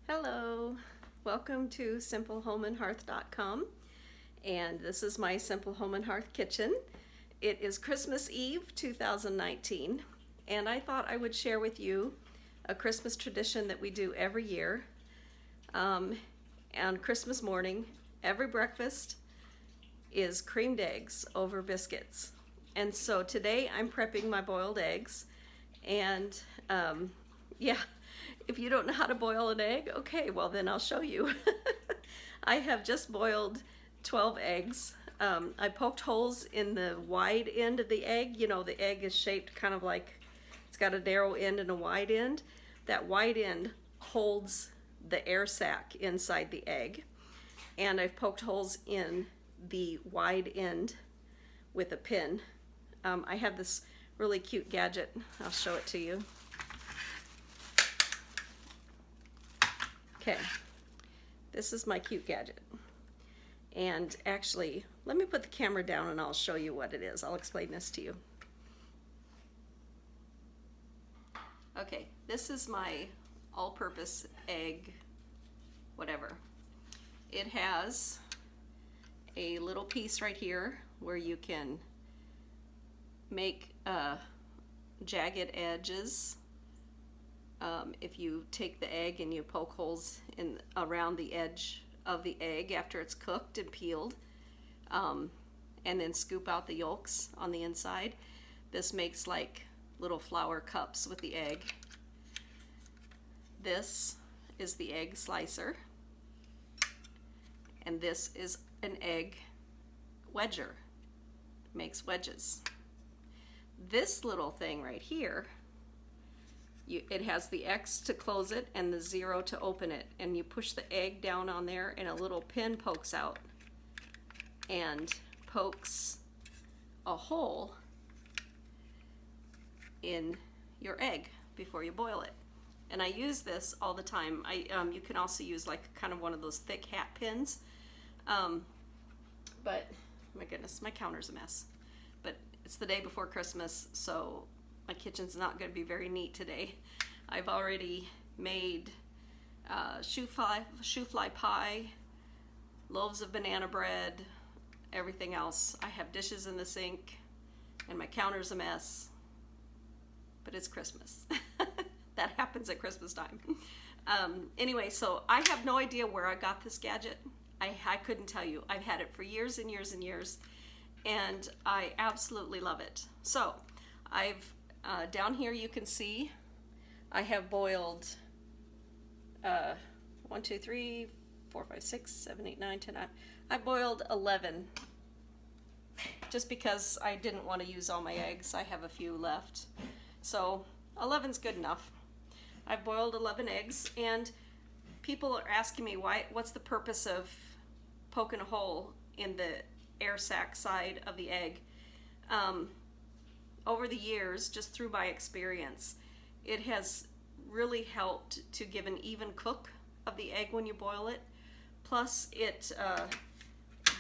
Hello, welcome to simplehomeandhearth.com, and this is my Simple Home and Hearth kitchen. It is Christmas Eve 2019, and I thought I would share with you a Christmas tradition that we do every year. On Christmas morning, every breakfast is creamed eggs over biscuits. And so today I'm prepping my boiled eggs, and yeah, if you don't know how to boil an egg, okay, well then I'll show you. I have just boiled 12 eggs. I poked holes in the wide end of the egg. You know, the egg is shaped kind of like it's got a narrow end and a wide end. That wide end holds the air sac inside the egg. And I've poked holes in the wide end with a pin. I have this really cute gadget. I'll show it to you. Okay, this is my cute gadget. And actually, let me put the camera down and I'll show you what it is. I'll explain this to you. Okay, this is my all-purpose egg, whatever. It has a little piece right here where you can make jagged edges. If you take the egg and you poke holes in around the edge of the egg after it's cooked and peeled, and then scoop out the yolks on the inside, this makes like little flower cups with the egg. This is the egg slicer, and this is an egg wedger. Makes wedges. This little thing right here, it has the X to close it and the 0 to open it, and you push the egg down on there and a little pin pokes out and pokes a hole in your egg before you boil it. And I use this all the time. You can also use like kind of one of those thick hat pins, but my goodness, my counter's a mess. But it's the day before Christmas, so my kitchen's not going to be very neat today. I've already made shoe fly pie, loaves of banana bread, everything else. I have dishes in the sink, and my counter's a mess. But it's Christmas. That happens at Christmas time. Anyway, so I have no idea where I got this gadget. I couldn't tell you. I've had it for years and years and years, and I absolutely love it. So I've down here you can see I have boiled 1, 2, 3, 4, 5, 6, 7, 8, 9, 10. I boiled 11 just because I didn't want to use all my eggs. I have a few left, so 11's good enough. I've boiled 11 eggs, and people are asking me what's the purpose of poking a hole in the air sac side of the egg. Over the years, just through my experience, it has really helped to give an even cook of the egg when you boil it. Plus, it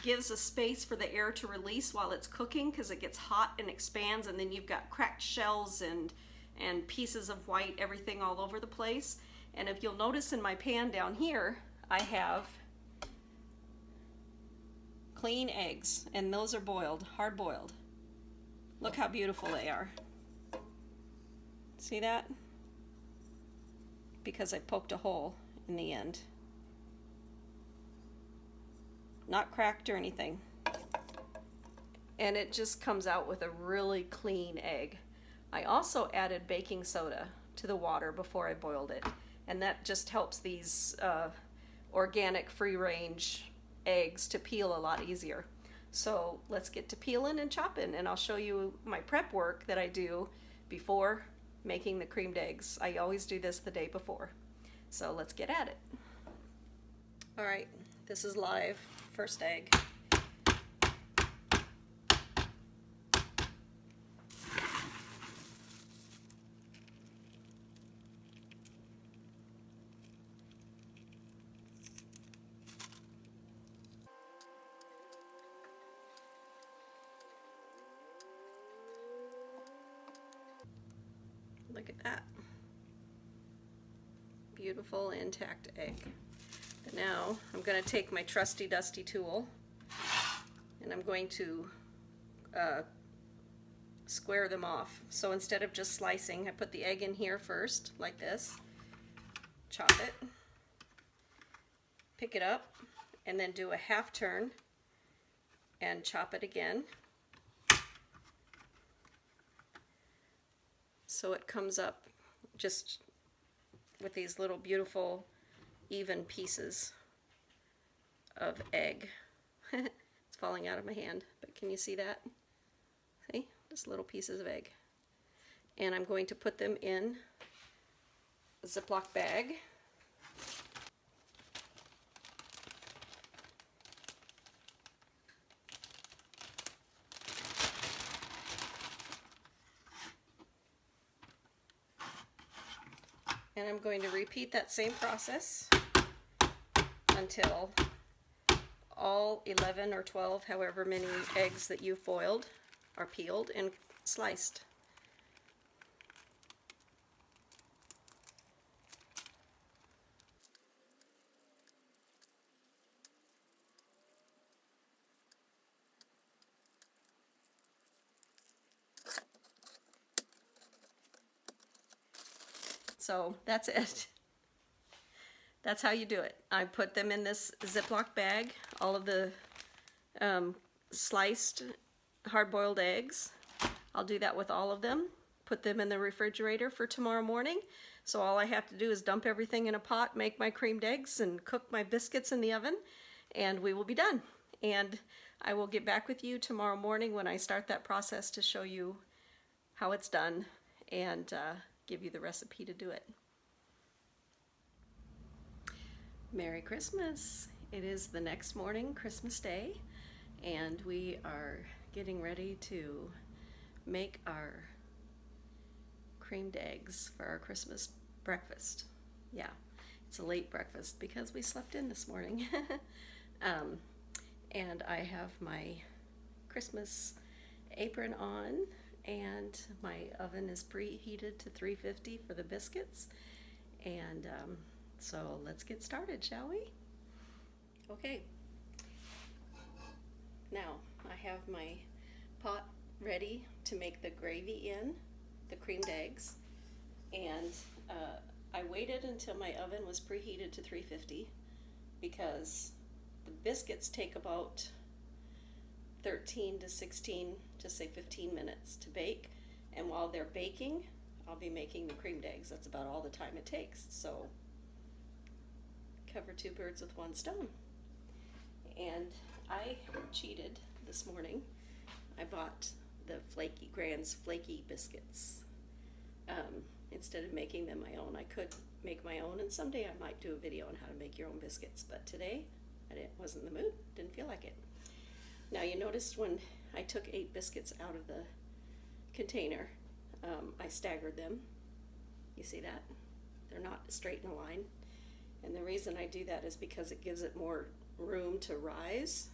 gives a space for the air to release while it's cooking, because it gets hot and expands, and then you've got cracked shells and pieces of white, everything all over the place. And if you'll notice in my pan down here, I have clean eggs, and those are boiled, hard boiled. Look how beautiful they are. See that? Because I poked a hole in the end. Not cracked or anything. And it just comes out with a really clean egg. I also added baking soda to the water before I boiled it, and that just helps these organic free-range eggs to peel a lot easier. So let's get to peeling and chopping, and I'll show you my prep work that I do before making the creamed eggs. I always do this the day before. So let's get at it. All right, this is live, first egg. Look at that. beautiful intact egg. And now I'm going to take my trusty dusty tool and I'm going to square them off. So instead of just slicing, I put the egg in here first, like this, chop it, pick it up, and then do a half turn and chop it again. So it comes up just with these little beautiful even pieces of egg. It's falling out of my hand, but can you see that? See? Just little pieces of egg. And I'm going to put them in a Ziploc bag. And I'm going to repeat that same process until all 11 or 12, however many eggs that you've boiled, are peeled and sliced. So that's it. That's how you do it. I put them in this Ziploc bag, all of the sliced hard-boiled eggs. I'll do that with all of them. Put them in the refrigerator for tomorrow morning. So all I have to do is dump everything in a pot, make my creamed eggs, and cook my biscuits in the oven, and we will be done. And I will get back with you tomorrow morning when I start that process to show you how it's done and give you the recipe to do it. Merry Christmas! It is the next morning, Christmas Day, and we are getting ready to make our creamed eggs for our Christmas breakfast. Yeah, it's a late breakfast because we slept in this morning. And I have my Christmas apron on, and my oven is preheated to 350 for the biscuits. And so let's get started, shall we? Okay. Now I have my pot ready to make the gravy in, the creamed eggs, and I waited until my oven was preheated to 350 because the biscuits take about 13 to 16, just say 15 minutes to bake, and while they're baking I'll be making the creamed eggs. That's about all the time it takes, so cover two birds with one stone. And I cheated this morning. I bought the Grand's flaky biscuits. Instead of making them my own. I could make my own, and someday I might do a video on how to make your own biscuits, but today I wasn't in the mood, didn't feel like it. Now you noticed when I took 8 biscuits out of the container, I staggered them. You see that? They're not straight in a line. And the reason I do that is because it gives it more room to rise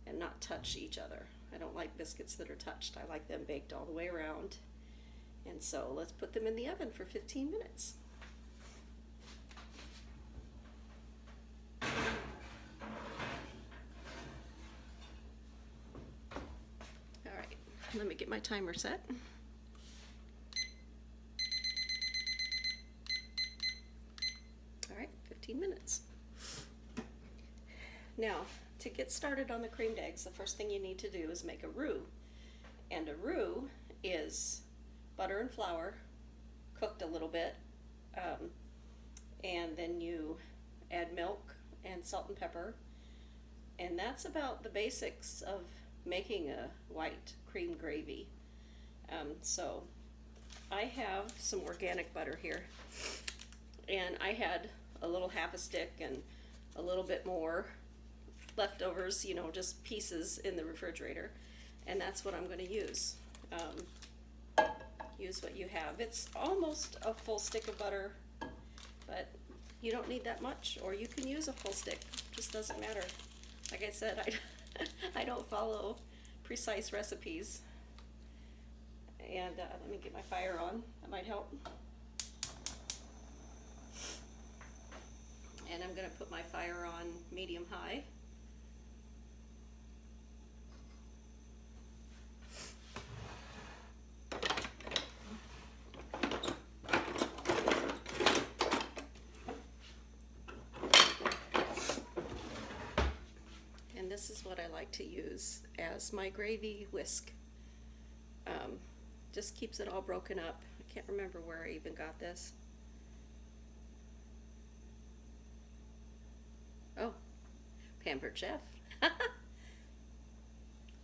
and not touch each other. I don't like biscuits that are touched. I like them baked all the way around. And so let's put them in the oven for 15 minutes. All right, let me get my timer set. All right, 15 minutes. Now, to get started on the creamed eggs, the first thing you need to do is make a roux. And a roux is butter and flour cooked a little bit, and then you add milk and salt and pepper, and that's about the basics of making a white cream gravy. So I have some organic butter here, and I had a little half a stick and a little bit more leftovers, you know, just pieces in the refrigerator, and that's what I'm going to use. Use what you have. It's almost a full stick of butter, but you don't need that much, or you can use a full stick. It just doesn't matter. Like I said, I don't follow precise recipes. And let me get my fire on. That might help. And I'm going to put my fire on medium-high. And this is what I like to use as my gravy whisk. Just keeps it all broken up. I can't remember where I even got this. Oh, Pampered Chef.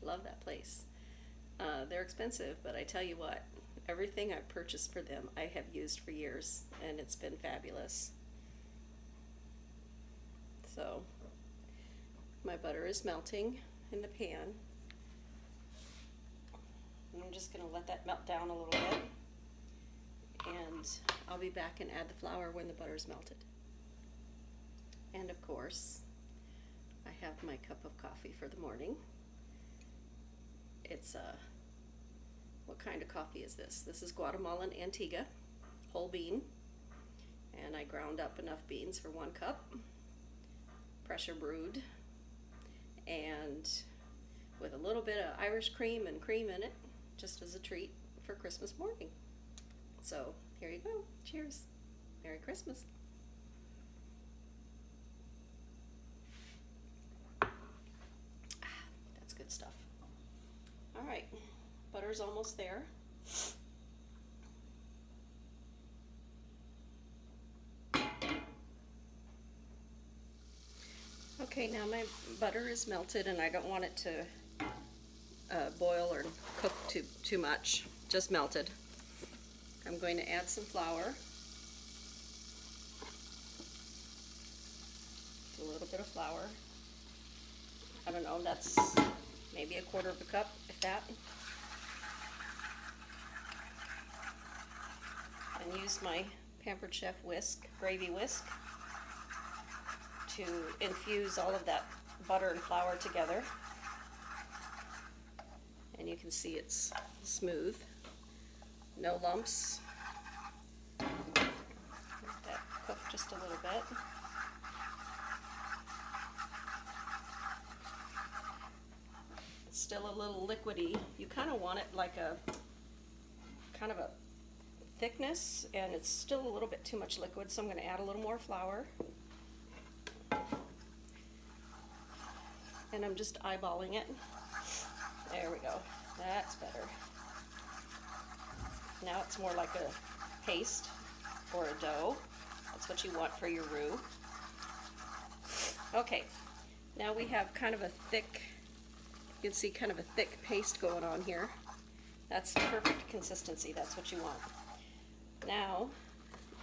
Love that place. They're expensive, but I tell you what, everything I've purchased for them I have used for years, and it's been fabulous. So, my butter is melting in the pan. And I'm just going to let that melt down a little bit. And I'll be back and add the flour when the butter's melted. And of course, I have my cup of coffee for the morning. It's what kind of coffee is this? This is Guatemalan Antigua, whole bean. And I ground up enough beans for 1 cup, pressure brewed, and with a little bit of Irish cream and cream in it, just as a treat for Christmas morning. So here you go. Cheers. Merry Christmas. That's good stuff. All right, butter's almost there. Okay, now my butter is melted and I don't want it to boil or cook too much, just melted. I'm going to add some flour, a little bit of flour. I don't know, that's maybe 1/4 cup, if that. And use my Pampered Chef whisk, gravy whisk, to infuse all of that butter and flour together. And you can see it's smooth, no lumps. Let that cook just a little bit. It's still a little liquidy. You kind of want it like a kind of a thickness, and it's still a little bit too much liquid, so I'm going to add a little more flour. And I'm just eyeballing it. There we go. That's better. Now it's more like a paste or a dough. That's what you want for your roux. Okay, now we have kind of a thick, you can see kind of a thick paste going on here. That's the perfect consistency. That's what you want. Now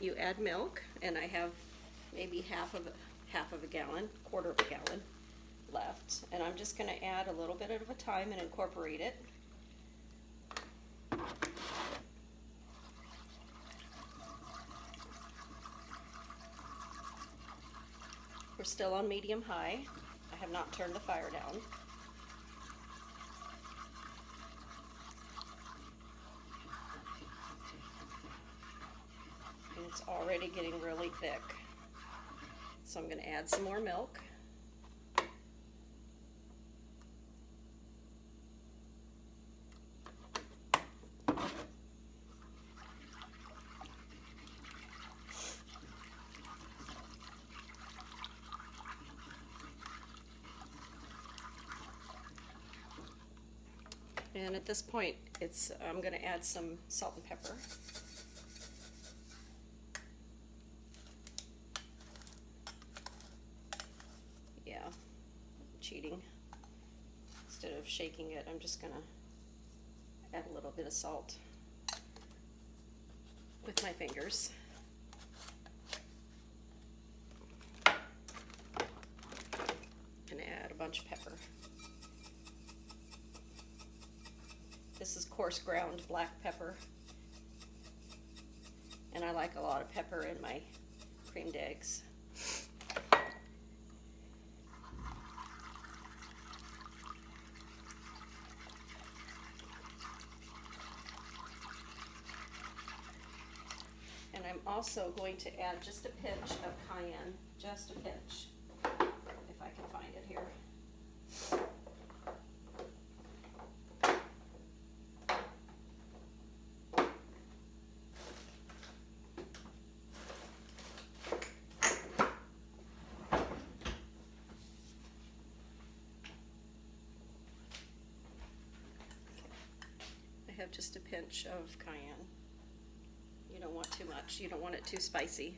you add milk, and I have maybe half of a gallon, 1/4 of a gallon left, and I'm just going to add a little bit of a thyme and incorporate it. We're still on medium-high. I have not turned the fire down. And it's already getting really thick. So I'm going to add some more milk. And at this point, I'm going to add some salt and pepper. Yeah, cheating. Instead of shaking it, I'm just going to add a little bit of salt with my fingers. And add a bunch of pepper. This is coarse ground black pepper, and I like a lot of pepper in my creamed eggs. And I'm also going to add just a pinch of cayenne, just a pinch, if I can find it here. I have just a pinch of cayenne. You don't want too much. You don't want it too spicy.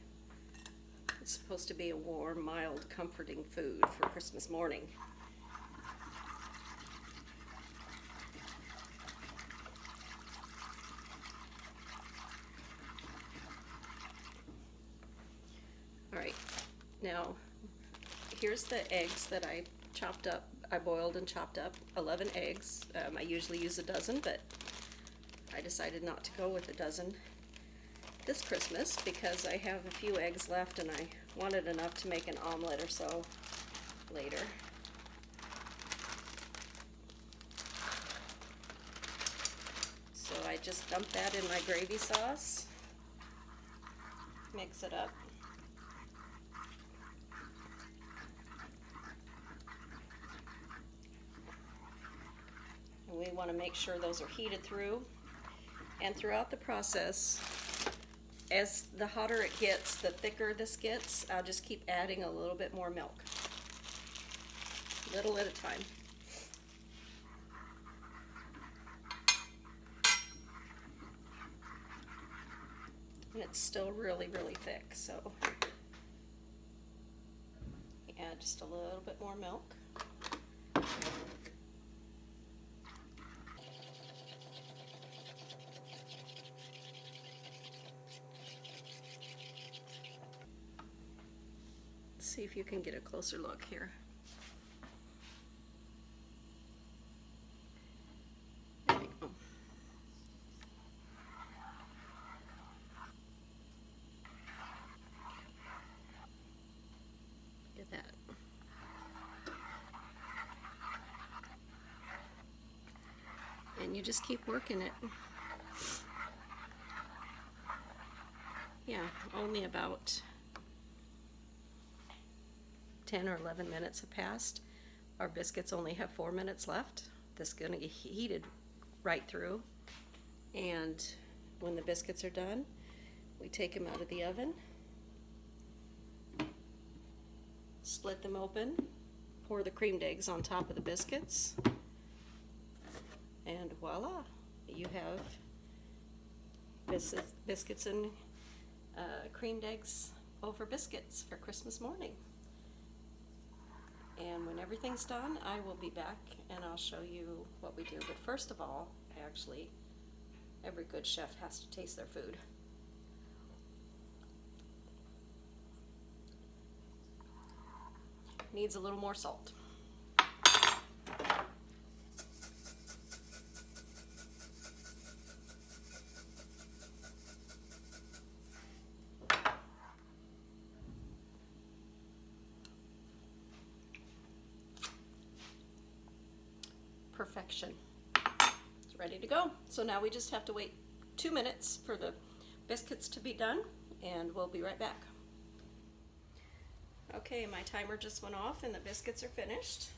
It's supposed to be a warm, mild, comforting food for Christmas morning. All right, now here's the eggs that I chopped up. I boiled and chopped up 11 eggs. I usually use a dozen, but I decided not to go with a dozen this Christmas because I have a few eggs left and I wanted enough to make an omelet or so later. So I just dump that in my gravy sauce, mix it up. And we want to make sure those are heated through. And throughout the process, as the hotter it gets, the thicker this gets, I'll just keep adding a little bit more milk, little at a time. And it's still really, really thick, so add just a little bit more milk. See if you can get a closer look here. There we go. Get that. And you just keep working it. Yeah, only about 10 or 11 minutes have passed. Our biscuits only have 4 minutes left. This is going to get heated right through. And when the biscuits are done, we take them out of the oven, split them open, pour the creamed eggs on top of the biscuits, and voila, you have biscuits and creamed eggs over biscuits for Christmas morning. And when everything's done, I will be back and I'll show you what we do. But first of all, actually, every good chef has to taste their food. Needs a little more salt. Perfection. It's ready to go. So now we just have to wait 2 minutes for the biscuits to be done, and we'll be right back. Okay, my timer just went off and the biscuits are finished.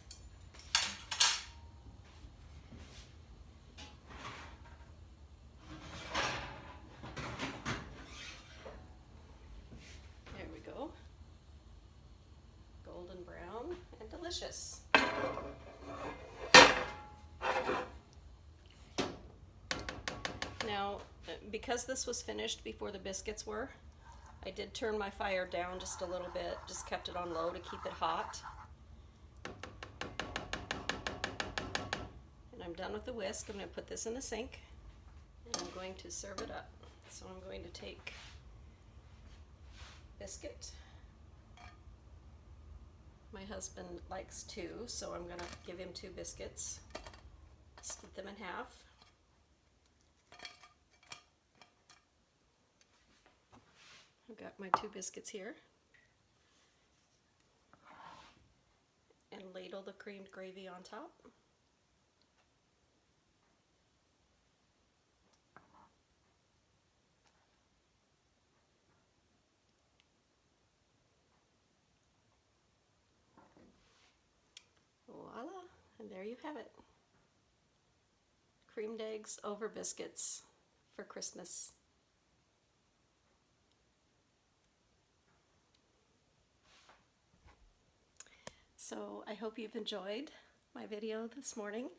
There we go. Golden brown and delicious. Now, because this was finished before the biscuits were, I did turn my fire down just a little bit, just kept it on low to keep it hot. And I'm done with the whisk. I'm going to put this in the sink and I'm going to serve it up. So I'm going to take biscuit. My husband likes 2, so I'm going to give him 2 biscuits. Split them in half. I've got my 2 biscuits here. And ladle the creamed gravy on top. And there you have it. Creamed eggs over biscuits for Christmas. So I hope you've enjoyed my video this morning,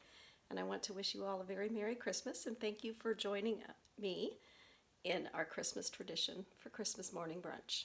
and I want to wish you all a very Merry Christmas and thank you for joining me in our Christmas tradition for Christmas morning brunch.